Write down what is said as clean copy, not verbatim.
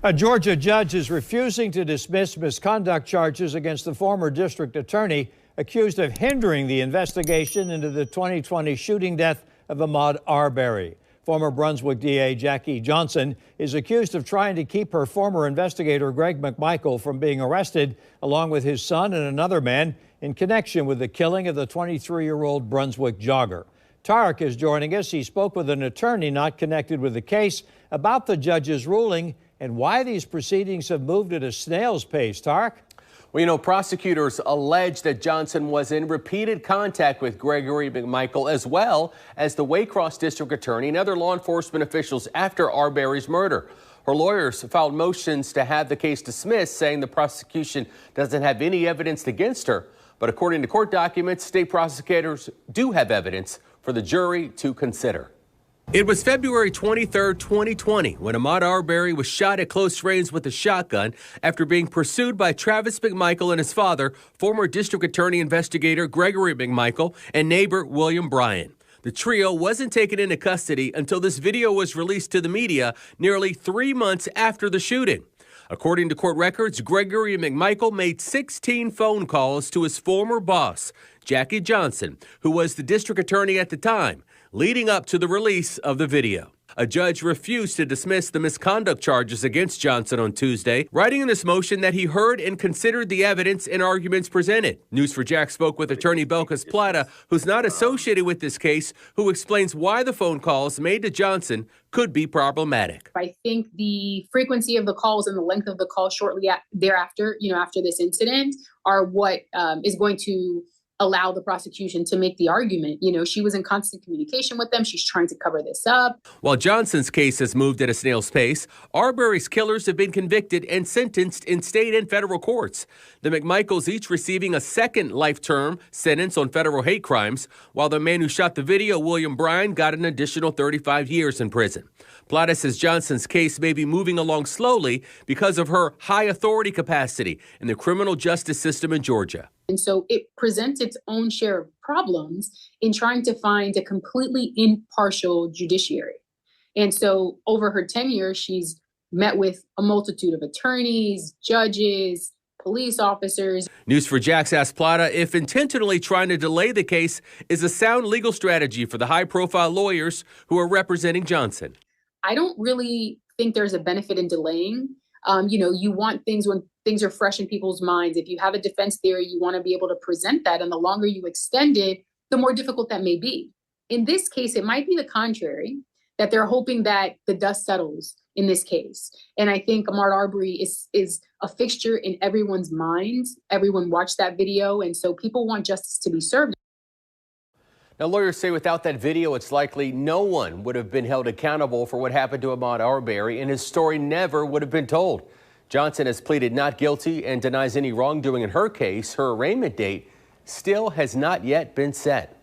A Georgia judge is refusing to dismiss misconduct charges against the former district attorney accused of hindering the investigation into the 2020 shooting death of Ahmaud Arbery. Former Brunswick DA Jackie Johnson is accused of trying to keep her former investigator Greg McMichael from being arrested, along with his son and another man, in connection with the killing of the 23-year-old Brunswick jogger. Tarek is joining us. He spoke with an attorney not connected with the case about the judge's ruling and why these proceedings have moved at a snail's pace. Tarek? Well, prosecutors allege that Johnson was in repeated contact with Gregory McMichael, as well as the Waycross district attorney and other law enforcement officials after Arbery's murder. Her lawyers filed motions to have the case dismissed, saying the prosecution doesn't have any evidence against her. But according to court documents, state prosecutors do have evidence for the jury to consider. It was February 23, 2020, when Ahmaud Arbery was shot at close range with a shotgun after being pursued by Travis McMichael and his father, former district attorney investigator Gregory McMichael, and neighbor William Bryan. The trio wasn't taken into custody until this video was released to the media nearly 3 months after the shooting. According to court records, Gregory McMichael made 16 phone calls to his former boss, Jackie Johnson, who was the district attorney at the time, leading up to the release of the video. A judge refused to dismiss the misconduct charges against Johnson on Tuesday, writing in this motion that he heard and considered the evidence and arguments presented. News4Jax spoke with attorney Belkis Plata, who's not associated with this case, who explains why the phone calls made to Johnson could be problematic. I think the frequency of the calls and the length of the call shortly thereafter, after this incident, are what is going to allow the prosecution to make the argument. She was in constant communication with them. She's trying to cover this up. While Johnson's case has moved at a snail's pace, Arbery's killers have been convicted and sentenced in state and federal courts. The McMichaels each receiving a second life term sentence on federal hate crimes, while the man who shot the video, William Bryan, got an additional 35 years in prison. Plata says Johnson's case may be moving along slowly because of her high authority capacity in the criminal justice system in Georgia. And so it presents its own share of problems in trying to find a completely impartial judiciary. And so over her tenure, she's met with a multitude of attorneys, judges, police officers. News4Jax asked Plata if intentionally trying to delay the case is a sound legal strategy for the high-profile lawyers who are representing Johnson. I don't really think there's a benefit in delaying. You want things when things are fresh in people's minds. If you have a defense theory, you want to be able to present that. And the longer you extend it, the more difficult that may be. In this case, it might be the contrary, that they're hoping that the dust settles in this case. And I think Ahmaud Arbery is a fixture in everyone's minds. Everyone watched that video. And so people want justice to be served. Now, lawyers say without that video, it's likely no one would have been held accountable for what happened to Ahmaud Arbery, and his story never would have been told. Johnson has pleaded not guilty and denies any wrongdoing in her case. Her arraignment date still has not yet been set.